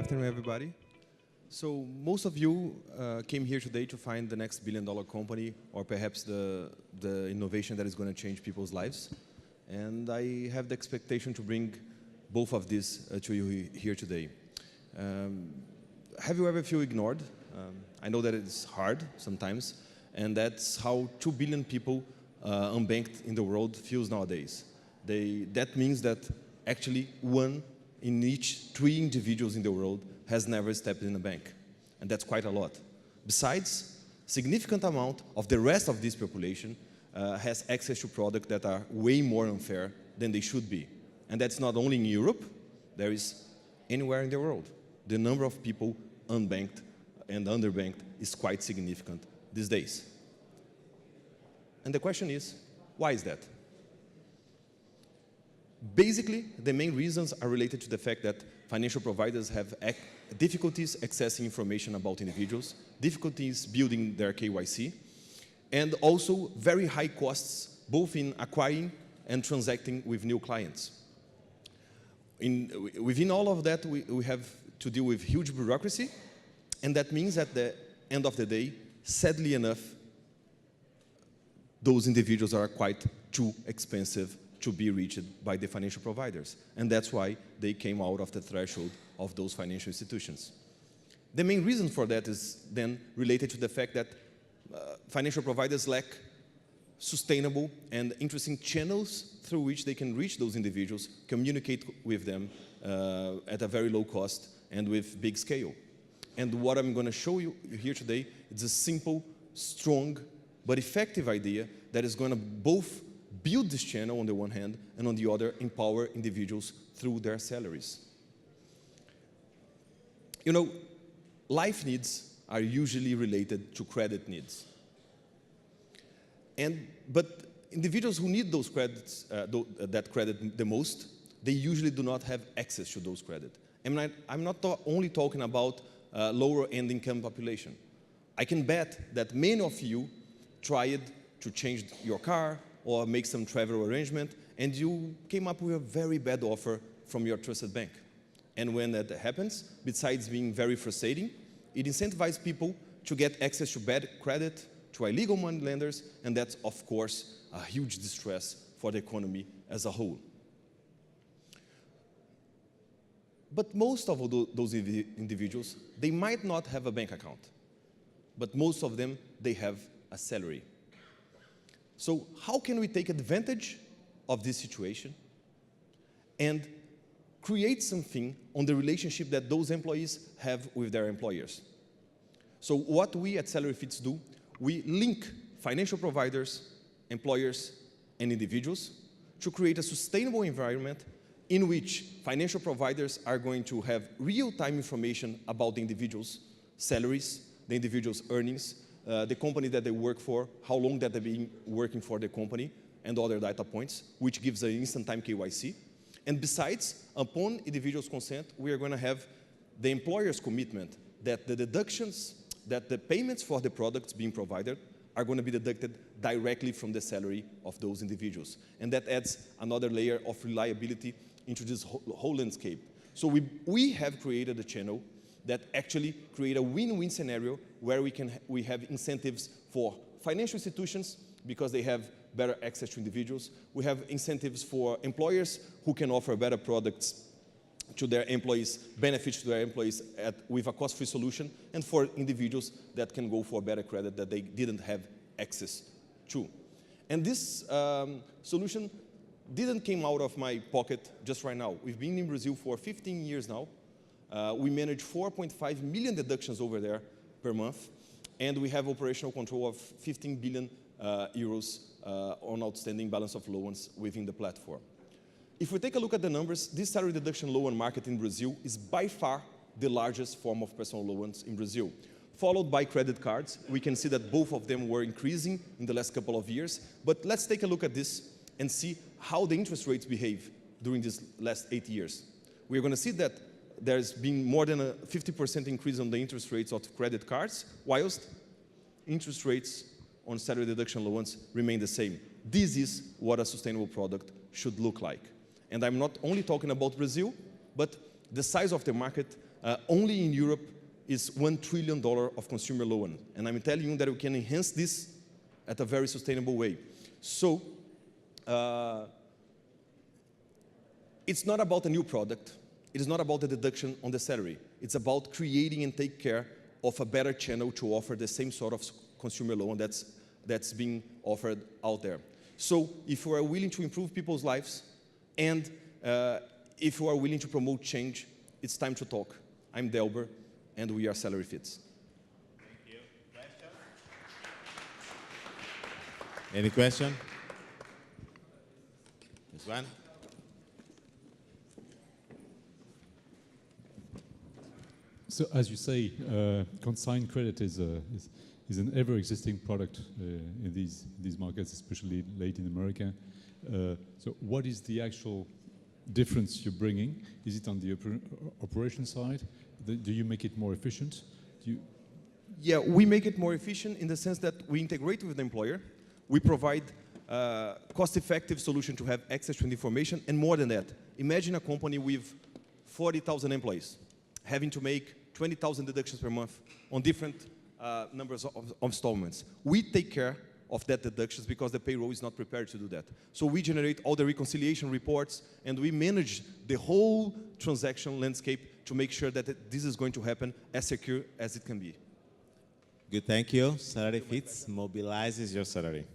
afternoon, everybody. So most of you came here today to find the next billion-dollar company, or perhaps the innovation that is going to change people's lives. And I have the expectation to bring both of these to you here today. Have you ever feel ignored? I know that it's hard sometimes, and that's how 2 billion people unbanked in the world feels nowadays. That means that actually 1 in each 3 individuals in the world has never stepped in a bank, and that's quite a lot. Besides, significant amount of the rest of this population has access to products that are way more unfair than they should be. And that's not only in Europe, there is anywhere in the world. The number of people unbanked and underbanked is quite significant these days. And the question is, why is that? Basically, the main reasons are related to the fact that financial providers have difficulties accessing information about individuals, difficulties building their KYC, and also very high costs, both in acquiring and transacting with new clients. Within all of that, we have to deal with huge bureaucracy, and that means at the end of the day, sadly enough, those individuals are quite too expensive to be reached by the financial providers. And that's why they came out of the threshold of those financial institutions. The main reason for that is then related to the fact that financial providers lack sustainable and interesting channels through which they can reach those individuals, communicate with them at a very low cost and with big scale. And what I'm going to show you here today is a simple, strong, but effective idea that is going to both build this channel on the one hand, and on the other, empower individuals through their salaries. You know, life needs are usually related to credit needs. But individuals who need those credits, that credit the most, they usually do not have access to those credit. And I'm not only talking about lower end income population. I can bet that many of you tried to change your car or make some travel arrangement, and you came up with a very bad offer from your trusted bank. And when that happens, besides being very frustrating, it incentivizes people to get access to bad credit, to illegal money lenders, and that's, of course, a huge distress for the economy as a whole. But most of those individuals, they might not have a bank account, but most of them, they have a salary. So how can we take advantage of this situation and create something on the relationship that those employees have with their employers? So what we at SalaryFits do, we link financial providers, employers, and individuals to create a sustainable environment in which financial providers are going to have real-time information about the individual's salaries, the individual's earnings, the company that they work for, how long that they've been working for the company, and other data points, which gives an instant-time KYC. And besides, upon individual's consent, we are going to have the employer's commitment that the deductions, that the payments for the products being provided are going to be deducted directly from the salary of those individuals. And that adds another layer of reliability into this whole landscape. So we have created a channel that actually create a win-win scenario where we have incentives for financial institutions because they have better access to individuals. We have incentives for employers who can offer better products to their employees, benefits to their employees with a cost-free solution, and for individuals that can go for better credit that they didn't have access to. And this solution didn't come out of my pocket just right now. We've been in Brazil for 15 years now. We manage 4.5 million deductions over there per month, and we have operational control of 15 billion euros on outstanding balance of loans within the platform. If we take a look at the numbers, this salary deduction loan market in Brazil is by far the largest form of personal loans in Brazil, followed by credit cards. We can see that both of them were increasing in the last couple of years, but let's take a look at this and see how the interest rates behave during these last 8 years. We're going to see that there's been more than a 50% increase on the interest rates of credit cards, whilst interest rates on salary deduction loans remain the same. This is what a sustainable product should look like. And I'm not only talking about Brazil, but the size of the market only in Europe is $1 trillion of consumer loan. And I'm telling you that we can enhance this at a very sustainable way. So, it's not about a new product. It is not about the deduction on the salary. It's about creating and take care of a better channel to offer the same sort of consumer loan that's being offered out there. So if you are willing to improve people's lives and if you are willing to promote change, it's time to talk. I'm Delber, and we are SalaryFits. Thank you. Question? Any question? This one? So, as you say, consigned credit is an ever-existing product in these markets, especially Latin America. So, what is the actual difference you're bringing? Is it on the operation side? Do you make it more efficient? Yeah, we make it more efficient in the sense that we integrate with the employer. We provide a cost-effective solution to have access to the information, and more than that, imagine a company with 40,000 employees having to make 20,000 deductions per month on different numbers of installments. We take care of that deductions because the payroll is not prepared to do that. So we generate all the reconciliation reports, and we manage the whole transaction landscape to make sure that this is going to happen as secure as it can be. Good, thank you. SalaryFits mobilizes your salary.